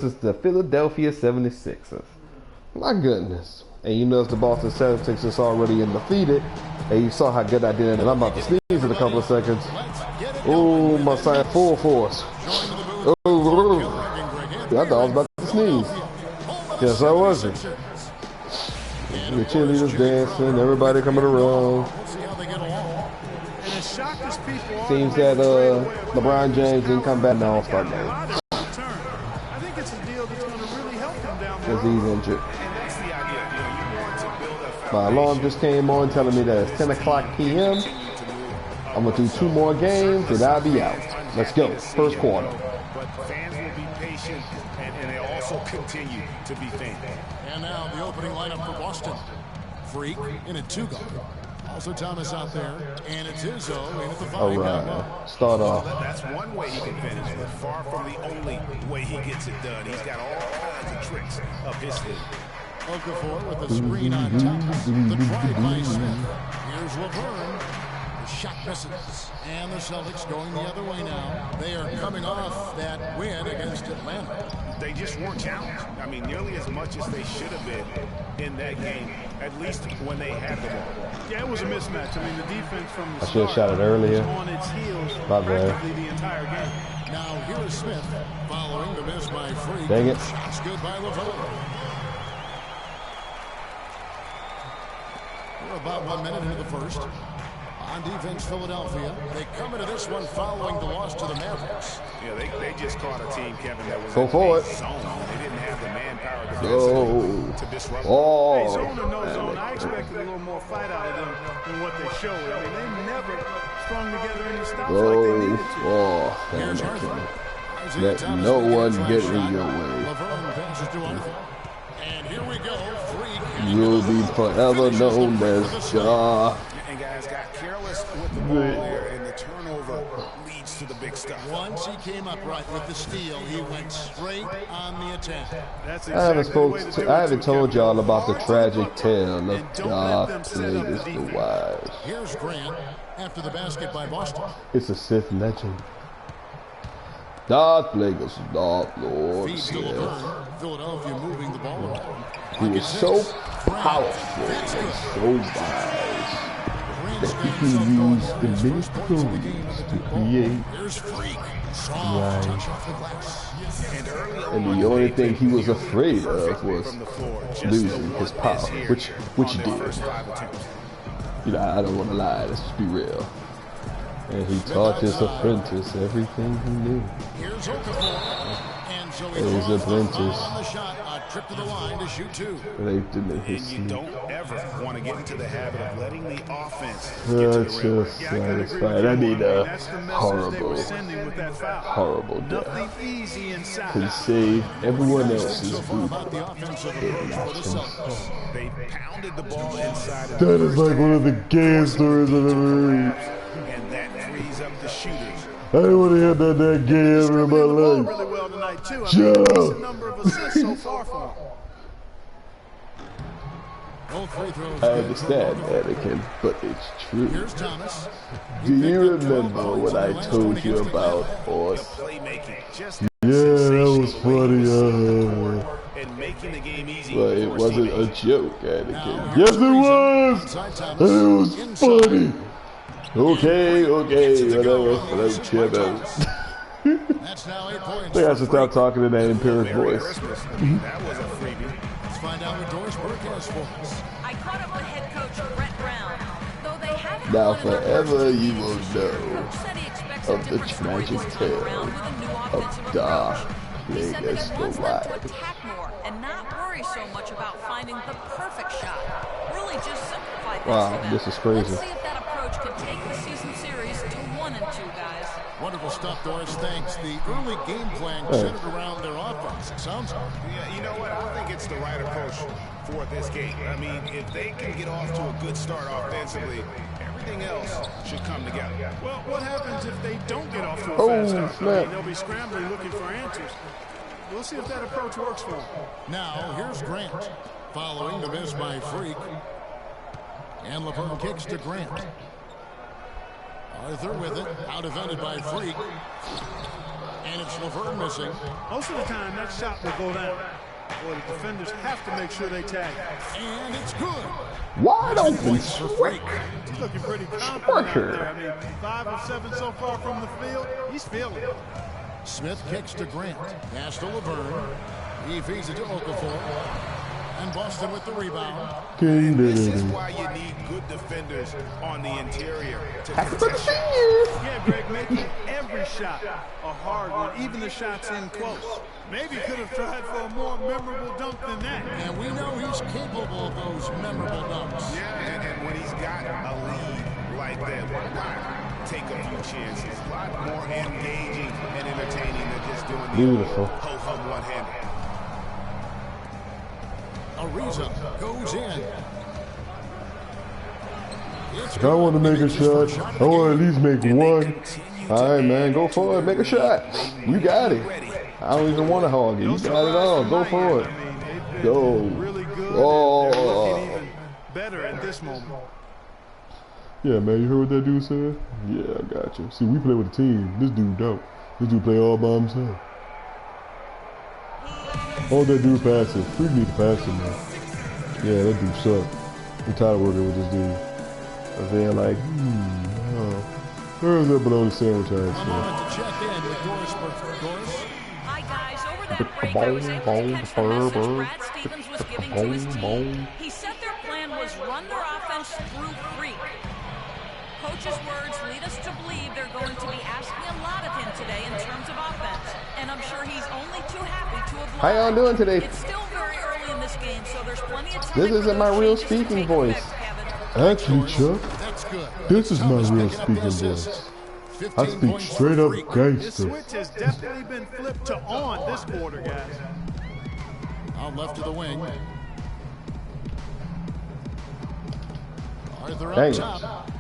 is the Philadelphia 76ers. My goodness. And you notice the Boston Celtics is already undefeated. And you saw how good I did. And I'm about to sneeze in a couple of seconds. Oh, my sign full force. Oh, I thought I was about to sneeze. Yes, I wasn't. The cheerleaders dancing, everybody coming around. Seems that LeBron James didn't come back now All-Star game. Because he's injured. My alarm just came on telling me that it's 10 o'clock p.m. I'm going to do 2 more games and I'll be out. Let's go. First quarter. But fans will be patient and they also continue to be fans. And now the opening lineup for Boston. Freak in a 2-guard. Also Thomas out there. And it's Izzo in at the 5. All right. Start off. That's one way he can finish, but far from the only way he gets it done. He's got all kinds of tricks up his sleeve. Okafor with the screen on top. The try by Smith. Here's Laverne. The shot misses. And the Celtics going the other way now. They are coming off that win against Atlanta. They just weren't challenged. I mean, nearly as much as they should have been in that game, at least when they had the ball. Yeah, it was a mismatch. I mean, the defense from the I should have shot it earlier. on its heels My bad. practically the entire game. Now here is Smith following the miss by Freak. Dang it. Shots good by Laverne. We're about 1 minute into the first. On defense, Philadelphia. They come into this one following the loss to the Mavericks. Yeah, they just caught a team, Kevin, that was go for it. Zone. They didn't have the manpower to disrupt. Oh. Hey, zone or no zone, I expected a little more fight out of them than what they showed. I mean, they never strung together any stops like they needed to. Let no one get in your way. Laverne passes to Arthur. And here we go. Freak. You'll be forever known as Ja. And guys got careless with the ball there, and the turnover leads to the big stuff. Once he came up right with the steal, he went straight on the attack. That's exactly I haven't told y'all about the tragic tale of Darth Plagueis the Wise. Here's Grant after the basket by Boston. It's a Sith legend. Darth Plagueis, Dark Lord Feeds to Sith. Laverne. Philadelphia moving the ball around. He was so powerful and so wise that he can use the many clones to create right. And the only thing he was afraid of was losing his power, which he did. You know, I don't want to lie, let's just be real. And he taught his apprentice everything he knew. Here's Okafor. And so his apprentice. on the shot, a trip to the line to shoot 2. Raped him in his And you sleep. don't ever want to get into the habit of letting the offense get to That's the rim. just satisfied. I need a horrible death. Nothing easy inside. Can save everyone else's So far food. about the offensive approach for the Celtics. They pounded the ball inside. That is like one of the gayest stories I've ever heard. And that frees up the shooting. I don't want to hear that gay ever in my life. Really well tonight too. Shut up. Decent number of assists so far for him. Both free throws I good. understand, Anakin, but it's true. Here's Thomas. Do you remember what I told you about Horse? Playmaking. Just Yeah, that was funny. and making the game easy. But it wasn't a joke, Anakin. Now, Yes, it was! Inside Thomas. And it was Inside. funny. Okay, whatever. Let's chill out. That's now 8 points. I think I should stop talking in that imperial voice. That was a freebie. Let's find out what Doris Burke has for us. I caught up with head coach Brett Brown. Though they haven't Now won in their forever first you game, will coach know said he expects of a the different story tragic this time tale around with a new of offensive Darth approach. He said that Plagueis it the wants them to Wise. attack more and not worry so much about finding the perfect shot. Really just simplify things Wow, for them. this is crazy. Let's see if that approach can take the season series to 1 and 2, guys. Wonderful stuff, Doris. Thanks. The early game plan centered around their offense. It sounds like. Yeah, you know what? I think it's the right approach for this game. I mean, if they can get off to a good start offensively, everything else should come together. Well, what happens if they don't get off to a Oh, fast start? I snap. mean, they'll be scrambling looking for answers. We'll see if that approach works for them. Now, here's Grant. Following the miss by Freak. And Laverne kicks to Grant. Arthur with it. Out defended by Freak. And it's Laverne missing. Most of the time, that shot will go down. Boy, the defenders have to make sure they tag. And it's good. Wide open Points for Freak. He's looking pretty confident out there. I mean, 5 of 7 so far from the field. He's feeling it. Smith kicks to Grant. Pass to Laverne. He feeds it to Okafor. And Boston with the rebound. And this is why you need good defenders on the interior to protect you. Yeah, Greg, making every shot a hard one, even the shots in close. Maybe could have tried for a more memorable dunk than that. And we know he's capable of those memorable dunks. Yeah, and when he's got a lead like that, why take a few chances? A lot more engaging and entertaining than just doing the Beautiful. ho-hum one-hander. Ariza goes in. If I want to make a shot, I want to at least make one. All right, man, go for it. Make a shot. You got it. I don't even want to hog it. You got it all. Go for it. Go. Really good. Oh. They're looking even better at this moment. Yeah, man, you heard what that dude said? Yeah, I got you. See, we play with a team. This dude don't. This dude play all by himself. All that dude passive. Freak need to pass him, man. Yeah, that dude suck. I'm tired of working with this dude. I was there like, where's that bologna sandwich I had? A moment to check in with Doris Doris. Hi, guys. Over that break, I was able to catch the message Brad Stevens was giving to his team. He said their plan was run their offense through Freak. Coach's words lead us to believe they're going to be asking a lot of him today in terms of offense, and I'm sure he's only too happy to oblige. How y'all doing today? It's still very early in this game, so there's plenty of time. This isn't my real changes to speaking take voice. effect, Actually, Chuck, That's good. this is my Thomas real picking up the speaking assist. voice. 15 I speak points for straight up Freak. This gangster. switch has definitely been flipped to on this quarter, guys. Out left to the wing. Arthur Dang. up top.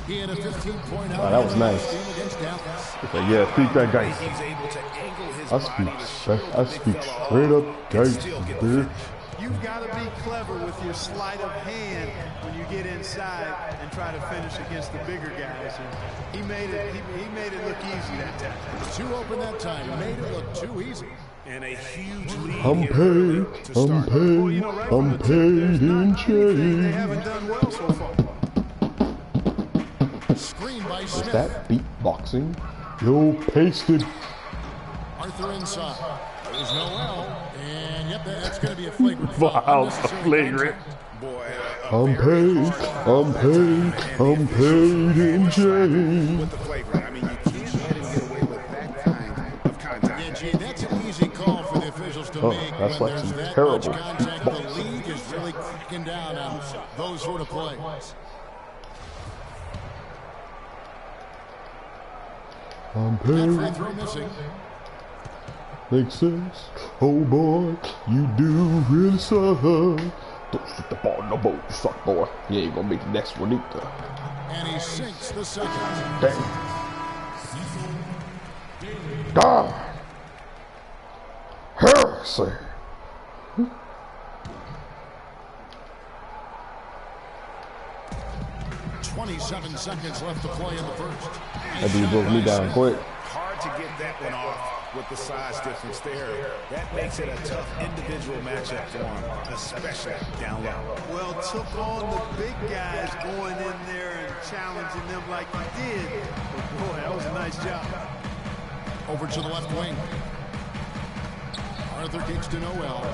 He had a 15-point Wow, that was nice. against Dallas. Yeah, speak that gangster. He's able to angle his I body to speak, shield I the big speak fella straight off up and gangster, still get the dude. finish. You've got to be clever with your sleight of hand when you get inside and try to finish against the bigger guys. And he made it look easy that time. Too open that time. Made it look too easy. And a huge lead I'm here early paid, to I'm start. paid, Right from I'm the tip, there's paid in not anything they change. haven't done well so far. Screen by Smith. That beatboxing, yo, pasted. Arthur inside. There's Noel. And yep, that's going to be a flagrant foul. Wow, Unnecessary flagrant. contact. Boy, I'm paid, I'm paid, I'm paid in change. with the flagrant. I mean, you can't let him get away with that kind of contact. Yeah, Gee, that's an easy call for the officials to make that's when like there's some that terrible much contact. The beatboxing. league is really cracking down on those sort of plays. I'm That free paid, throw missing. makes sense. Oh boy, you do really suck. Don't shoot the ball no more, you suck boy. You ain't gonna make the next one either. And he sinks the second. Dang. God. Heresy. 27 seconds left to play in the first. That dude broke me down quick. Hard to get that one off with the size difference there. That makes it a tough individual matchup for him, especially down low. Well, took on the big guys going in there and challenging them like he did. But boy, that was a nice job. Over to the left wing. Arthur kicks to Noel.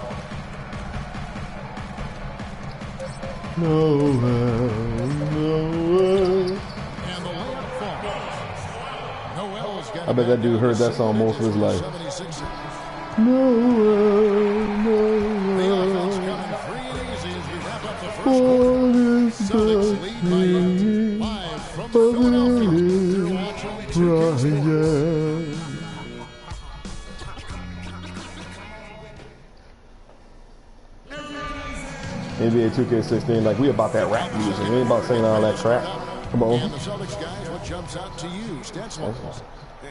Noel. And the layup falls. Noel's got I bet that dude heard that song most of his life. 76. Noel, The offense Noel. coming free and easy as we wrap up the first What quarter. is Celtics the lead by 8. Live from Philadelphia. You're watching 2K Sports. Ryan? NBA 2K16, like we about that rap music. We ain't about saying all that crap. Come And on. the Celtics guys, what jumps out to you? Stats levels.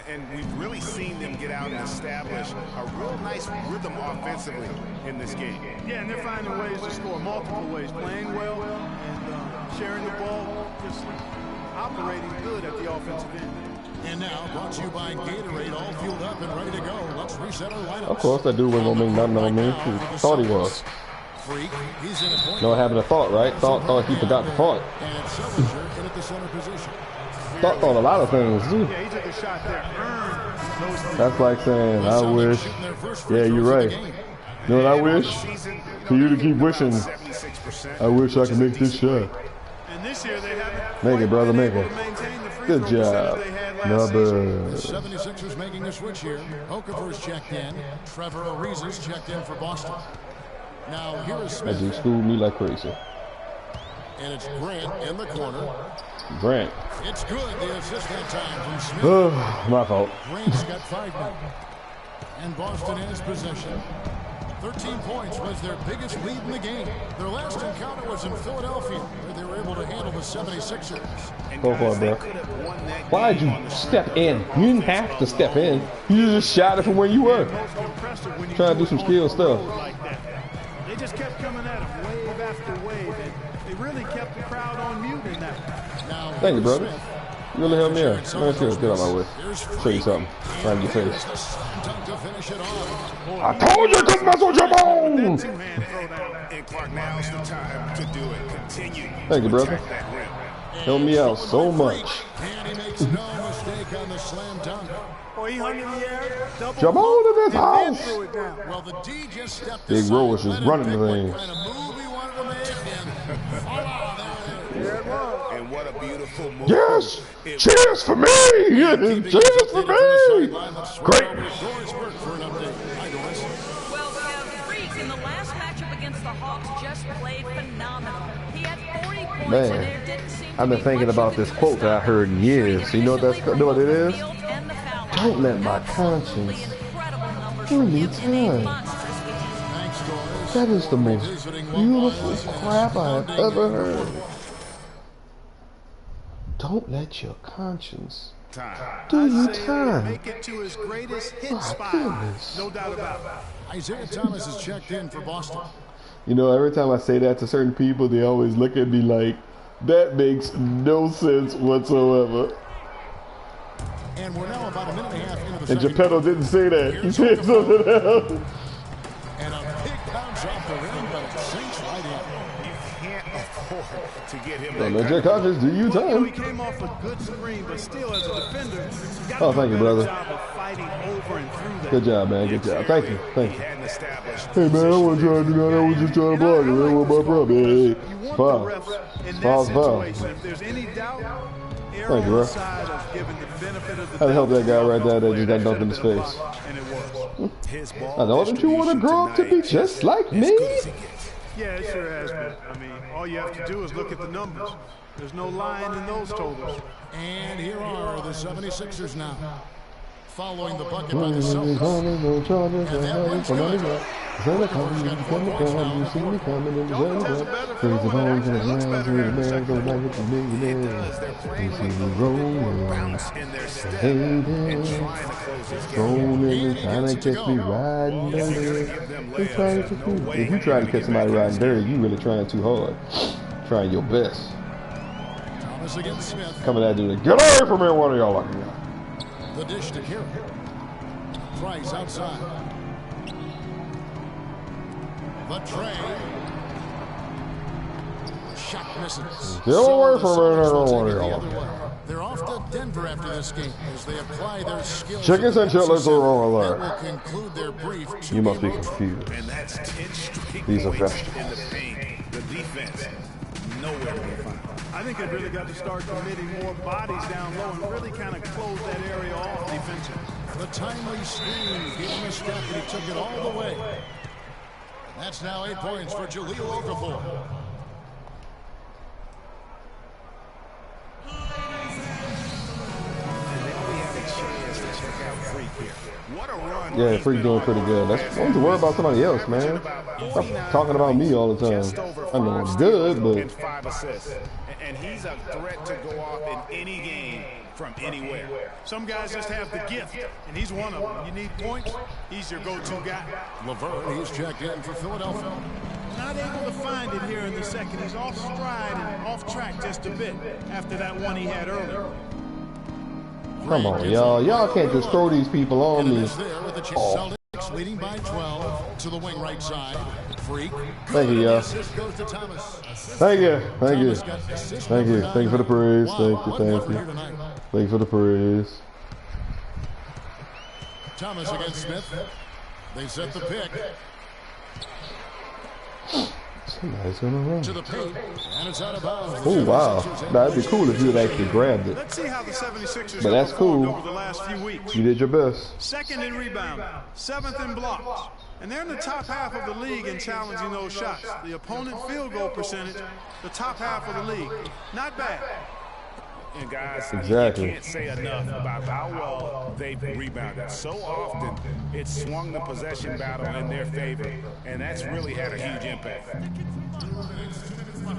And we've really seen them get out and establish a real nice rhythm offensively in this game. Yeah, and they're finding ways to score multiple ways, playing well and sharing the ball, just operating good at the offensive end. And now, brought to you by Gatorade, all fueled up and ready to go. Let's reset our lineups. Of course, that dude wasn't gonna make nothing on me. He thought he was. Freak, he's in a point. No, having a thought, right? Thought he forgot the thought. And Sellinger in at the center position. Thought a lot of things, too. Yeah, he took a shot there. That's like saying, I wish. Yeah, you're right. You know what I wish? For you to keep wishing. I wish I could make this shot. And this year they haven't Make it, brother, make been it. able to maintain the free Good throw job. percentage they had last Not season. bad. 76ers making a switch here. Okafor's checked in. Trevor Ariza's checked in for Boston. Now here is That Smith. dude schooled me like crazy. And it's Grant in the corner. Grant. It's good. The assist that time from Smith. My fault. Grant's got 5 now. And Boston has possession. 13 points was their biggest lead in the game. Their last encounter was in Philadelphia, where they were able to handle the 76ers. Go for it, bro. Why'd you step in? You didn't have to step in. You just shot it from where you were. Trying to do some skill stuff. They just kept coming at him wave after wave. They really kept the crowd on mute in that. Now, Thank you, brother. You really helped me out. Let's get out my way. Show you something. Right in your face. to finish it off. I told you to mess with your bone! And Clark, now's the time to do it. Continue. Thank you, brother. Help me out so much. And he makes no mistake on the slam dunk. Oh, he hung in the air. Jump on to this house! Threw it down. Well, the D just stepped Big aside, Ro was just let him running pick the what things. kind of move he wanted to make, and voila, there it is. And what a beautiful move. Yes! Cheers for me! Cheers for me! Great! Well, Freak in the last matchup against the Hawks just played phenomenal. He had 40 points and Man, there didn't seem to I've been be thinking much about you this could quote do. that I heard in years. You know what that's, know what it is? Field and the foul line. Don't let my conscience do me time. That is the most beautiful crap I have ever heard. Don't let your conscience do you time. Make it to his greatest hit My spot. goodness. No doubt about it. Isaiah Thomas is checked in for Boston. You know, every time I say that to certain people, they always look at me like, that makes no sense whatsoever. And we're now about a minute and a half into the And second Geppetto quarter. didn't say that. He said something else. And a big bounce off the rim, but it sinks right in. You can't afford to get him Don't that let your conscience do you Well, you know, he time. came off a good screen, but still, as a defender, you got Oh, to do thank a you, better brother. job of fighting over and through that. Good job, man. Good job. Thank you. Thank you. hadn't established. Hey, man, I wasn't trying to do that. I was just trying to block it, man. What my problem? Hey, You it's want the foul. refs in that Foul's foul. situation. If there's any doubt, err Thank on you, the ref. side of giving the benefit of the I'd doubt. help that guy right there that just got That dunked in his should've been a face. block, and it was. His ball I know, don't you want to grow up to be just like me? Yeah, it sure has been. I mean, all you have to do is look at the numbers. There's no line in those totals. And here are the 76ers now. Following the bucket by the Celtics. Trying to catch me riding dirty. If you try to catch somebody riding dirty, you really trying too hard. Trying your best. Thomas against Smith. Coming at you, get away from me, one of y'all. The dish to Kerry. Price outside. The tray. Shot misses. Get away from me, one of y'all. They're off to Denver after this game as they apply their skills. Chickens and chitlins are wrong That there. will conclude their brief. You must be confused. And that's 10 straight These are points vegetables. in the paint. The defense, nowhere to be found. I think they've really got to start committing more bodies down low and really kind of close that area off defensively. The timely screen gave him a step, and he took it all the way. That's now 8 points for Jahlil Okafor. What a run. Yeah, Freak doing pretty good. That's, don't you worry about somebody else, man. Stop talking about me all the time. I know I'm good, And but 5 assists. And he's a threat to go off in any game from anywhere. Some guys just have the gift, and he's one of them. You need points, he's your go-to guy. Laverne, he's checked in for Philadelphia. Not able to find it here in the second. He's off stride and off track just a bit after that one he had earlier. Come on, y'all. Y'all can't just throw these people on me. Oh. Celtics leading by 12 to the wing right side. Freak. Thank you, y'all. Thank you. Thank you. Thank you. Thank you for the praise. Thank you. Thank you. Thank you for the praise. Thomas against Smith. They set the pick. Somebody's gonna run. To the paint, and it's out of bounds. Oh wow, that'd be cool if you had actually grabbed it. Let's see how the 76ers But that's cool. over the last few weeks. You did your best. Second in rebound, seventh in blocks. And they're in the top half of the league in challenging those shots. The opponent field goal percentage, the top half of the league. Not bad. And guys, exactly. You can't say enough about how well they've rebounded. So often, it's swung the possession battle in their favor, and that's really had a huge impact.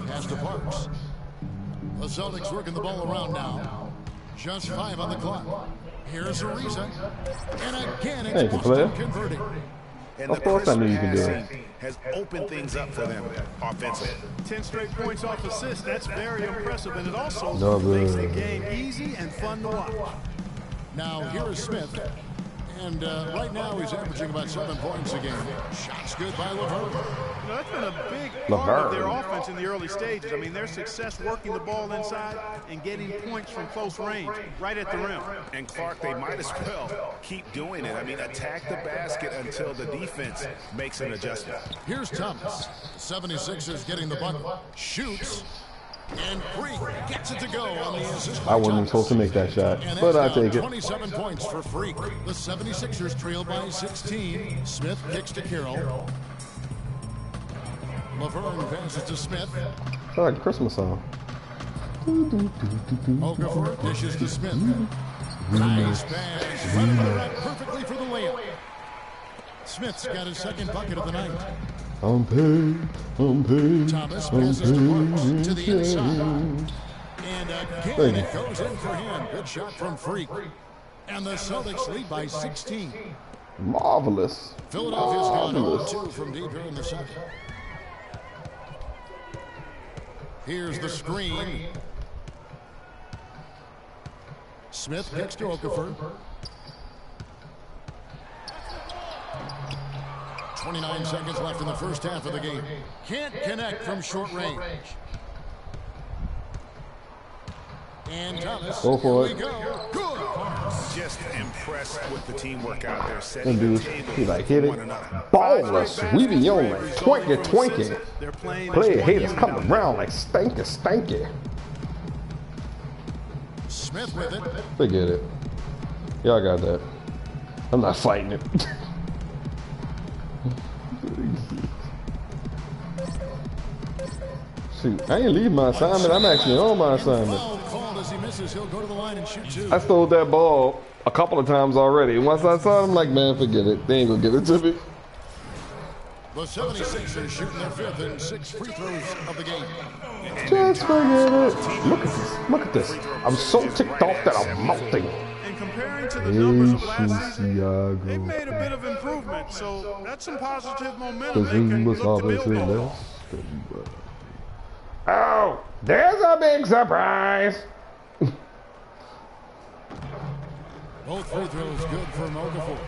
Pass to Parks. The Celtics working the ball around now. Just 5 on the clock. Here's Ariza. And again, it's Boston converting. And of course I knew you can do it. Has opened things up for them offensively. 10 straight points off assists. That's very impressive, and it also makes the game easy and fun to watch. Now here is Smith, and right now he's averaging about 7 points a game. Shots good by Laverne. You know, that's been a big part of their offense in the early stages. I mean, their success working the ball inside and getting points from close range, right at the rim. And Clark, they might as well keep doing it. I mean, attack the basket until the defense makes an adjustment. Here's Thomas. 76ers getting the bucket. Shoots. And Freak gets it to go on the assist. I wasn't supposed to make that shot, but I take it. 27 points for Freak. The 76ers trail by 16. Smith kicks to Carroll. Laverne passes to Smith. It's like a Christmas song. Okafor dishes to Smith. Nice pass. Right perfectly for the layup. Smith's got his second bucket of the night. I'm paid. Thomas passes to Parks to the inside. And again it goes in for him. Good shot from Freak. And the Celtics lead by 16. Marvelous. Philadelphia's gone 0-2 from deep here in the second. Here's the screen. Smith kicks to Okafor. 29 seconds left in the first half of the game. Can't connect from short range. And Thomas, go for it. Good. Just impressed with the teamwork out there. Setting the table he like hit it. Ballers, we be on like twinkie. Player haters coming around like stanky. Smith with it. Forget it. Y'all got that. I'm not fighting it. Shoot, I ain't leave my assignment. I'm actually on my assignment. I stole that ball a couple of times already. Once I saw it, I'm like, man, forget it. They ain't gonna give it to me. The 76ers shooting their 5th and 6th free throws of the game. Just forget it. Look at this. Look at this. I'm so ticked off that I'm melting. And comparing to the numbers of last season, they've made a bit of improvement. So that's some positive momentum they can look to build on. Oh, there's a big surprise. Both free throws good for Okafor.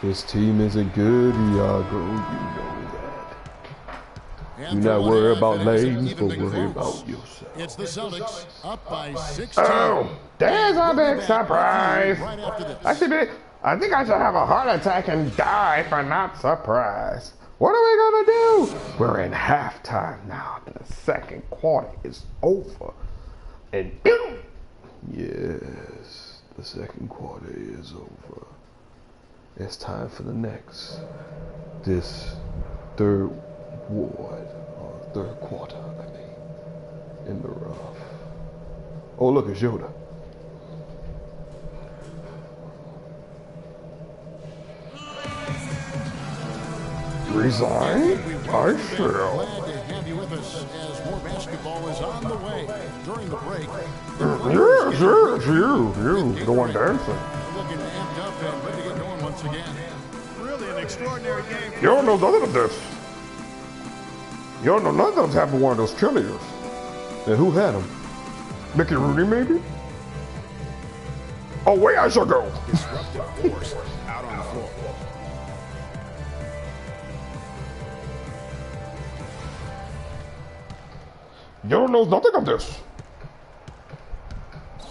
This team isn't good, Iago. You know that. Do not worry about names, but worry about yourself. It's the Celtics up by 16. Oh, there's a big surprise. Right after this. Actually, I think I should have a heart attack and die for not surprised. What are we gonna do? We're in halftime now. The second quarter is over. And yes, the second quarter is over. It's time for the next. This third quarter, in the rough. Oh, look, it's Yoda. Resign? I shall. Glad to have you with us as more basketball is on the way during the break. Yes, you, the one dancing. Looking amped up and ready to get going once again. Really an extraordinary game. You don't know none of this. You don't know none of them having one of those cheerleaders. And who had them? Mickey Rooney, maybe? Away I shall go. Disruptive force out on the floor. Yoro knows nothing of this.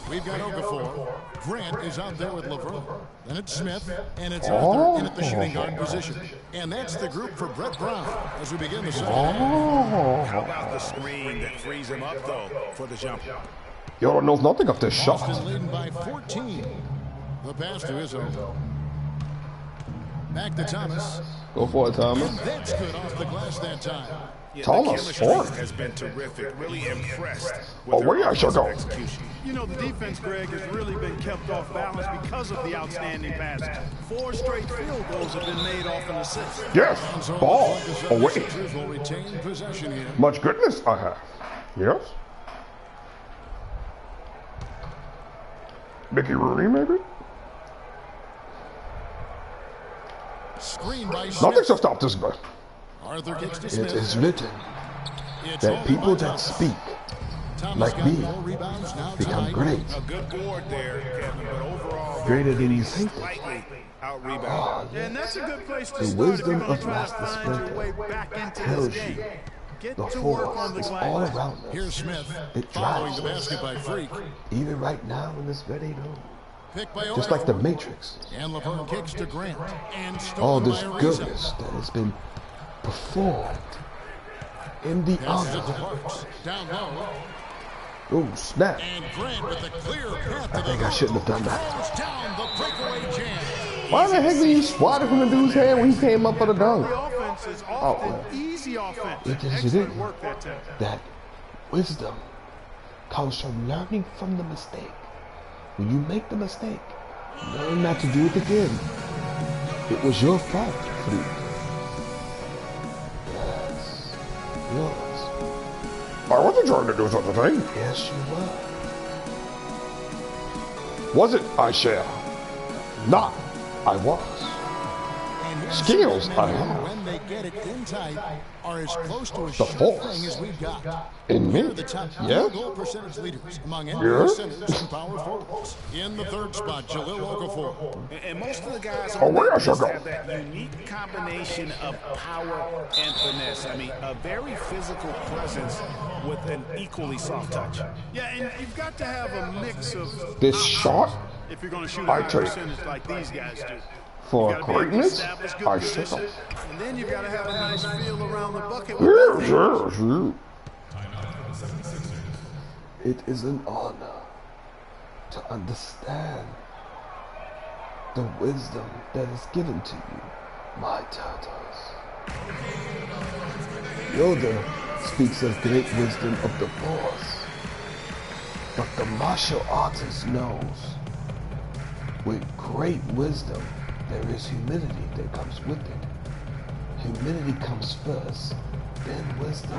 We've got Okafor. Grant is out there with Laverne. Then it's Smith, and it's Arthur in at the shooting guard position. And that's the group for Brett Brown as we begin the second. How about the screen that frees him up, though, for the jump? Yoro knows nothing of this shot. Boston leading by 14. The pass to Izzo. Back to Thomas. Go for it, Thomas. And that's good off the glass that time. Yeah, Thomas, the four. chemistry has been terrific. Really impressed with Away their I shall go. execution. You know, the defense, Greg, has really been kept off balance because of the outstanding passes. 4 straight field goals have been made off an assist. Yes, ball away. Sixers will retain possession here. Much goodness I have. Yes. Mickey Rooney, maybe? Screen by Nothing Smith. shall stop this man. Arthur gets to It Smith. is written It's that over people by that Thomas. speak Thomas like got me more rebounds now become tonight. great. A good board there, Kevin, but overall, Greater than you think. slightly out-rebounded. And that's a good place to The start if wisdom you're going of to try to Master find your Splinter way back into tells this game. you Get the to work on force the is all glass. around Here's us. Smith It following drives the us. basket by Freak. Even right now in this very room. Picked by Just like the Okafor. Matrix. And Laverne kicks to Grant. And All stolen this by Ariza. goodness that has been performed in the Passes it to honor. Parks. Down low. Oh, snap. And Grant with a clear path to I the think I hoop. shouldn't have done that. Throws down the breakaway jam. Why the heck did you swat it from the dude's hand when he came up for the dunk? The offense is often easy offense. It is, it Excellent is. work that time. That wisdom comes from learning from the mistake. When you make the mistake, learn not to do it again. It was your fault, Freak. Yes, yours. I wasn't trying to do such a thing. Yes, you were. Was it? I shall. Not. I was. And here's Skills some I men who, have. when they get it in tight, are as close to a The sure force thing as we've got. in me. They're the top Yeah. field goal percentage leaders among Yeah. NBA centers and power forwards. In the third spot, Jalil Okafor. And most of the guys Oh, on where I that shall list go. have that unique combination of power and finesse. I mean, a very physical presence with an equally soft touch. Yeah, and you've got to have a mix of This shot if you're going to shoot I a high take. percentage like these guys do. for You gotta be able to greatness, establish good I position, shall. and then you've got to have a nice feel around the bucket. with both Yes, hands. yes, yes. It is an honor to understand the wisdom that is given to you, my turtles. Yoda speaks of great wisdom of the Force, but the martial artist knows with great wisdom there is humility that comes with it. Humility comes first, then wisdom.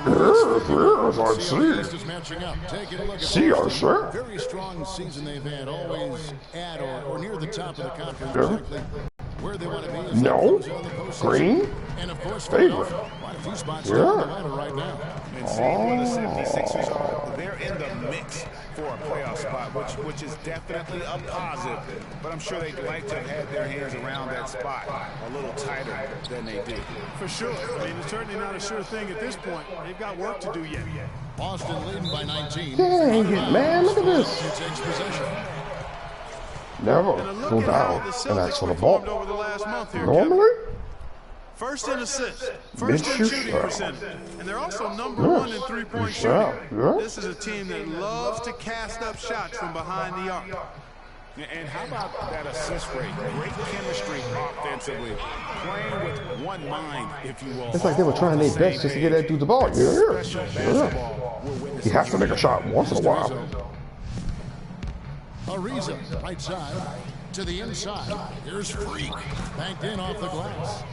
Yes, I see. East is matching up. Taking a look at See, I Boston. see. Very strong season they've had, always at or near the top of the conference. Yeah. Exactly where they want to be. As No. they close in on the postseason. Green? And of course, Favorite. Philadelphia. Quite a few spots Yeah. down the ladder right now. And seeing where the 76ers are, they're in the mix for a playoff spot, which is definitely a positive. But I'm sure they'd like to have had their hands around that spot a little tighter than they did. For sure. I mean, it's certainly not a sure thing at this point. They've got work to do yet. Boston leading by 19. Dang it, man, look at this. He takes possession. Never And a look go at how down the and Celtics ask for the ball. performed over the last month here, Normally? Kevin. First in assists, first in Mid-shoot shooting shot. percentage, and they're also number Yes. one in three-point Good shot. shooting. Yeah. This is a team that loves to cast up shots from behind the arc. And how about that assist rate? Great chemistry offensively, playing with one mind, if you will. It's like they were trying their best just to get that dude the ball. Yeah, Special yeah. basketball we're He witnessing. has to make a shot once in a while. Ariza, right side to the inside. Here's Freak. Banked in off the glass.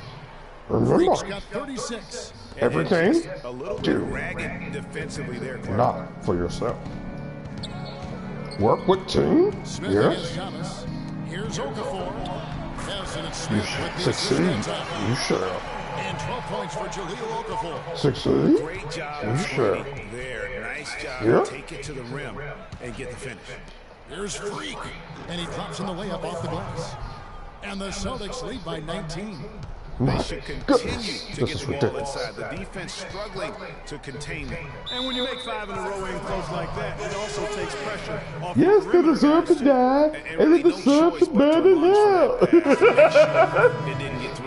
Freak's Remember, got 36. everything A little bit do ragged defensively there, Clark. not for yourself. Work with team, Smith against yes. Thomas. Here's Okafor. Yes, and it's You Smith with the succeed, assist that time. you shall. And 12 points for Jalil Okafor. Succeed, Great job you of shall. screening there. Nice job Yeah. to take it to the rim and get the finish. Here's Freak, and he drops in the layup off the glass. And the Celtics lead by 19. They should continue to get the ball inside. The defense struggling to contain them. And when you make 5 in a row in close like that, it also takes pressure off. Yes, they deserve to die, and they deserve to burn in hell.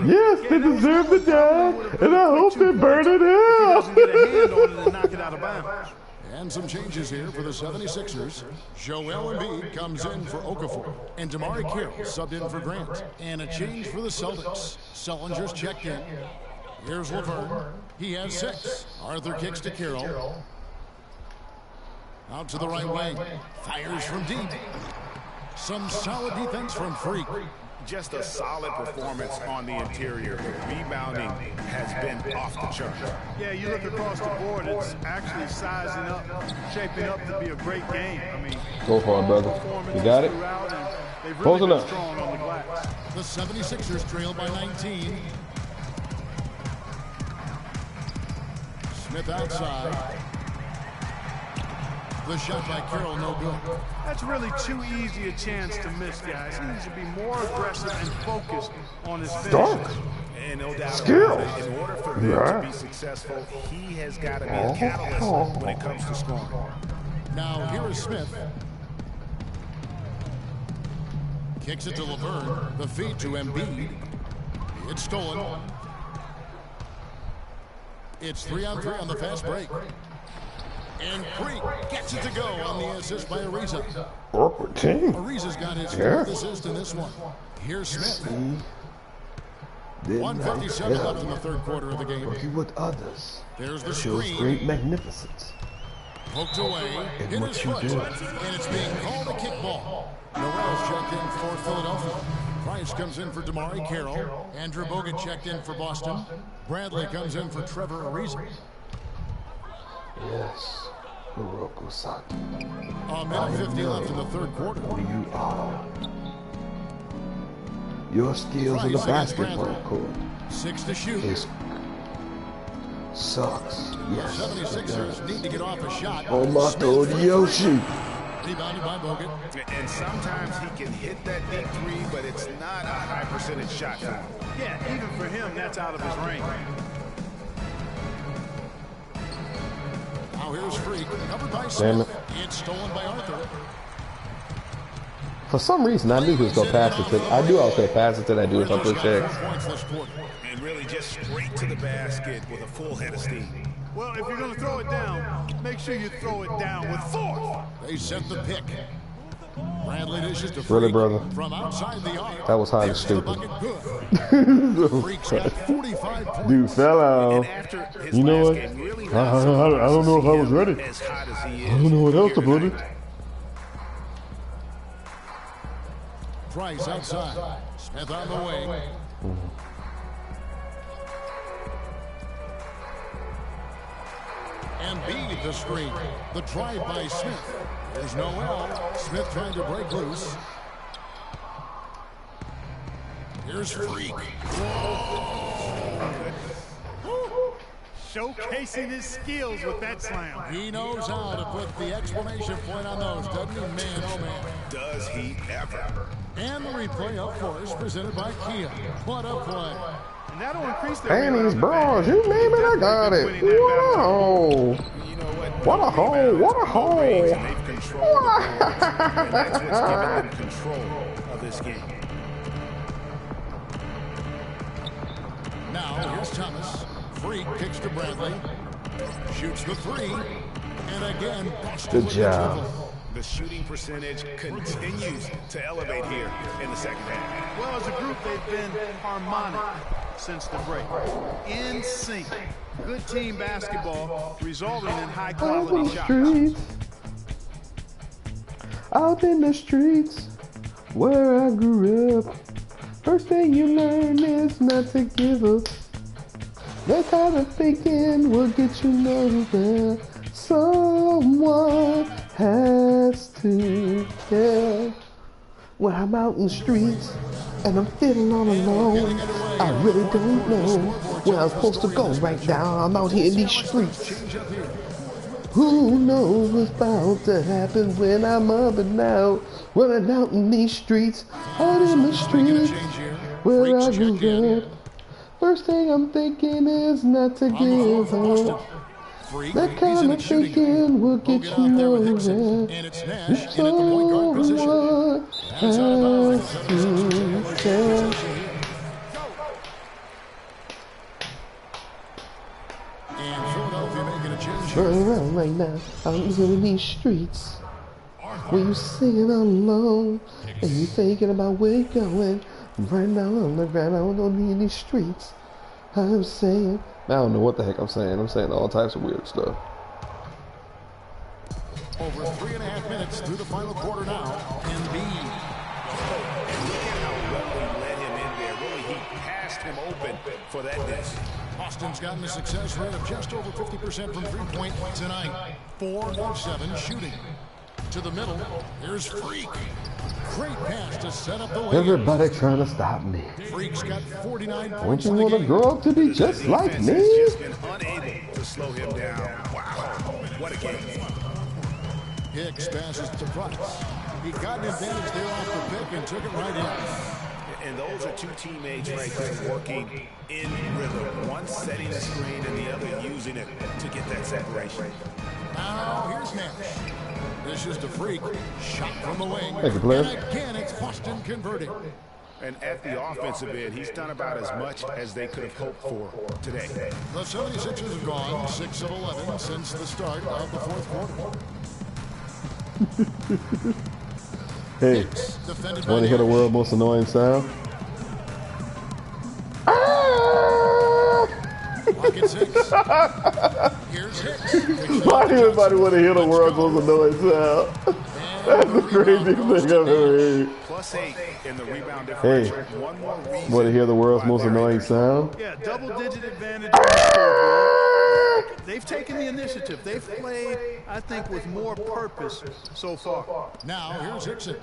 Yes, they deserve to die, and I hope they burn in hell. He doesn't get a hand on it and knock it out of bounds. And some changes here for the 76ers. Joel Embiid comes in for Okafor. And Damari Carroll subbed in for Grant. And a change for the Celtics. Sullinger's checked in. Here's Laverne. He has 6. Arthur kicks to Carroll. Out to the right wing. Fires from deep. Some solid defense from Freak. Just a solid performance on the interior. The rebounding has been off the chart. Yeah, you look across the board, it's actually sizing up, shaping up to be a great game. I mean, go for it, brother. You got it? Close enough. Strong on the glass. The 76ers trail by 19. Smith outside. The shot by Carroll, no good. That's really too easy a chance to miss, guys. He needs to be more aggressive and focused on his finish. Dark. And no doubt Skill. In order for them to be successful, he has got to be a catalyst when it comes to scoring. Now here is Smith. Kicks it to Laverne. The feed to Embiid. It's stolen. It's 3-on-3 on the fast break. And Freak gets it to go on the assist by Ariza. Awkward team. Ariza's got his 4th assist in this one. Here's Smith. 1:57 left in the 3rd quarter of the game. Working with others. There's the Shows screen. great magnificence. Poked away. And Hit what his you foot. do. And it's being called a kickball. Noel's checked in for Philadelphia. Price comes in for Damari Carroll. Andrew Bogut checked in for Boston. Bradley comes in for Trevor Ariza. Yes. Hiroko-san. A minute 50 left in the 3rd quarter. You are. Your skills in the basketball court 6 to shoot. is sucks. Yes. 76ers need to get off a shot. Oh my God, Yoshi. Rebounded by Bogut. And sometimes he can hit that deep 3, but it's not a high percentage shot for him. Yeah, even for him, that's out of his range. Now here's Freak, covered by Damn Smith. it. It's stolen by Arthur. For some reason, I knew he was going to pass it to. I knew I was going to pass it to that dude on first check. Points this quarter. And really just straight to the basket with a full head of steam. Well, if you're going to throw it down, make sure you throw it down with force. They set the pick. Bradley dishes to Freak. Really, brother? From outside the arc. That was highly There's the stupid. bucket good. Freak's got 45 points. Dude fell out. And after his You know last what? game, really I don't know if I was ready. as hot as he is. I don't know what else to put it. Price outside. Smith on the wing. Embiid the screen. The drive by Smith. There's Noel. Smith trying to break loose. Here's Freak. Showcasing his skills with that slam. He knows how to put the exclamation point on those, doesn't he? Man, oh man. Does he ever? And the replay, of course, presented by Kia. What a play. And that'll increase their Panties, bras, you name it, I got it. Wow. You know what? What a hole, what a hole. They've controlled the boards, and that's what's giving them control of this game. Now, here's Thomas. Freak kicks to Bradley. Shoots the 3. And again, Good job. The shooting percentage continues to elevate here in the second half. Well, as a group, they've been harmonic since the break. In sync. Good team basketball, resulting in Out in high-quality the shots. streets. Out in the streets where I grew up. First thing you learn is not to give up. That kind of thinking will get you nowhere. Someone has to care. When I'm out in the streets and I'm feeling all alone, I really don't know where I'm supposed to go right now. I'm out here in these streets. Who knows what's about to happen when I'm up and out, running out in these streets, out in the streets, where I grew up. First thing I'm thinking is not to give up. That kind of thinking will get you nowhere. So what has to say? Running around right now, out in these streets. When you singing alone, and you thinking about where you're going. Right now on the ground, I don't need these streets. I'm saying, I don't know what the heck I'm saying. I'm saying all types of weird stuff. Over 3.5 minutes through the final quarter now. Embiid. Look at how well he let him in there. Really, he passed him open for that dish. Boston's gotten a success rate of just over 50% from three-point tonight. 4 of 7 shooting. To the middle, here's Freak. Great pass to set up the wing. Everybody trying to stop me. Freak's got 49 Don't points you in the want to game. grow up to be just like me? Has just been unable to slow him down. Wow, what a game. Hicks passes to Price. He got an advantage there off the pick and took it right in. And those are two teammates right there working in rhythm. One setting the screen and the other using it to get that separation. Now here's Nash. This is the Freak. Shot from the wing. Thank you, player. And again, it's Boston converting. And at the offensive end, he's done about as much as they could have hoped for today. The 76ers have gone 6 of 11 since the start of the fourth quarter. Hey, want to hear the world's most annoying sound? Pocket 6. Here's Hicks. Why do everybody want to hear the world's most annoying sound? That's the craziest thing I've ever heard. Plus 8 in the rebound differential. Hey, one more reason want to hear the world's most annoying sound? Yeah, double-digit advantage on the scoreboard. They've taken the initiative. They've played, I think, with more purpose so far. Now here's Hickson.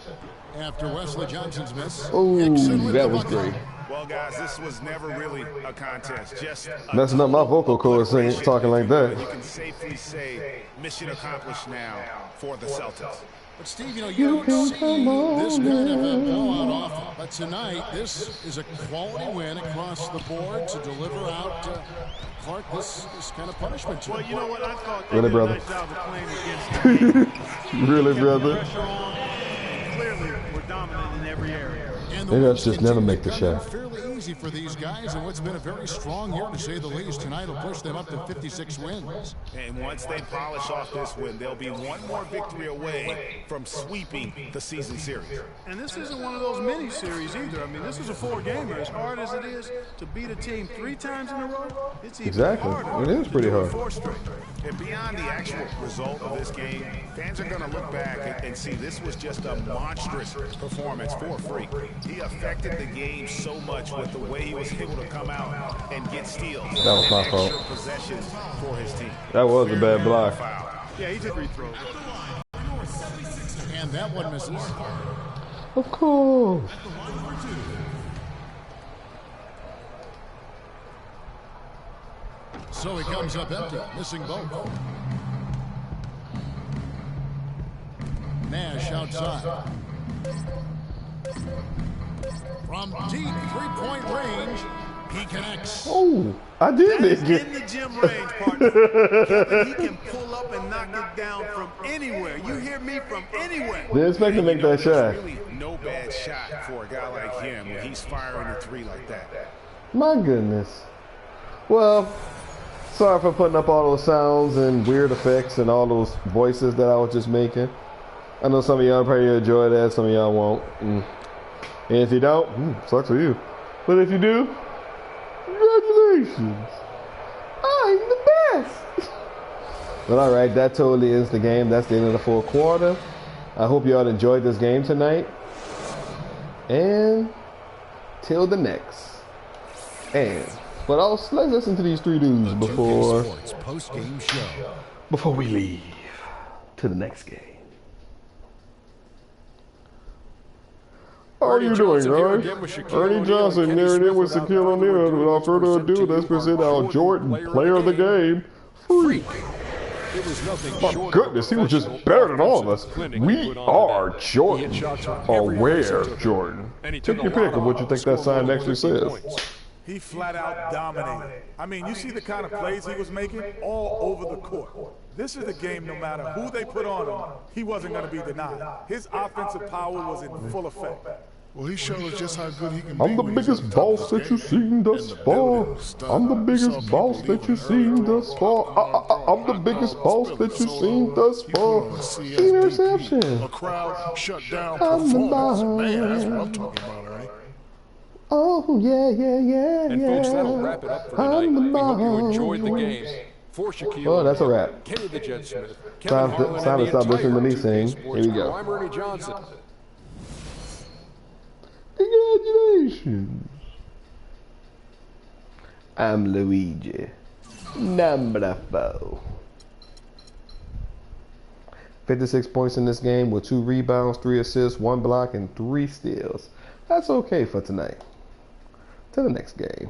After Wesley Johnson's miss. Oh, Hickson with that the was bucket. great. Well, guys, this was never really a contest. Just Messing up my vocal cords singing, talking like that. You can safely say mission accomplished now for the Celtics. But Steve, you don't see this kind of a blowout often. But tonight, this is a quality win across the board to deliver out Clark this kind of punishment to him. Well, you know what? I thought they Really, did brother? a nice job of playing against the Really, kept the brother? pressure on, and clearly, we're dominant in every area. And Maybe I wins should just never continue make to the come shot. fairly easy for these guys, and what's been a very strong year to say the least. Tonight will push them up to 56 wins. And once they polish off this win, they'll be one more victory away from sweeping the season series. And this isn't one of those mini series either. I mean, this is a 4-gamer. As hard as it is to beat a team 3 times in a row, it's even Exactly. harder. It is pretty to do hard. 4 straight. And beyond the actual result of this game, fans are going to look back and see this was just a monstrous performance for Freak. He affected the game so much with the way he was able to come out and get steals. That was my and fault. extra possessions for his team. That was a bad block. Yeah, he took free throws. And that one misses. Of course. So he comes up empty, missing both. Nash outside. From deep three-point range, he connects. Oh, I did That is make in it. the gym range, partner. Kevin, he can pull up and knock it down from anywhere. You hear me from anywhere. Didn't expect to make that shot. Really no bad shot for a guy like him when he's firing a 3 like that. My goodness. Well, sorry for putting up all those sounds and weird effects and all those voices that I was just making. I know some of y'all probably enjoy that, some of y'all won't. And if you don't, sucks for you. But if you do, congratulations. I'm the best. But all right, that totally is the game. That's the end of the fourth quarter. I hope y'all enjoyed this game tonight. And till the next. But let's listen to these 3 dudes before Post-game show. we leave to the next game. How are you doing, guys? Ernie Johnson nearing in with Shaquille O'Neal. Without further ado, let's present our Jordan Player of the Game, Freak. My goodness, he was just better than all of us. We are Jordan. Or where, Jordan? Take your pick of what you think that sign actually says. He flat out dominated. I mean, you see the kind of plays he was making all over the court. This is the game, no matter who they put on him, he wasn't going to be denied. His offensive power was in full effect. Well, he showed us just how good he can be. I'm the biggest boss that you've seen thus far. I'm the biggest boss that you've seen thus far. I'm the biggest boss that you've seen thus far. Interception. A crowd shut down I'm the boss. Man, that's what I'm talking about, right? Oh, yeah. And folks, that'll wrap it up for tonight. We hope you enjoyed the game. For Shaquille, Oh, that's a wrap. Kenny the Jet Smith, Time to stop listening to me sing. Here we go. I'm Ernie Johnson. Congratulations. I'm Luigi. Number 4. 56 points in this game with 2 rebounds, 3 assists, 1 block, and 3 steals. That's okay for tonight. To the next game.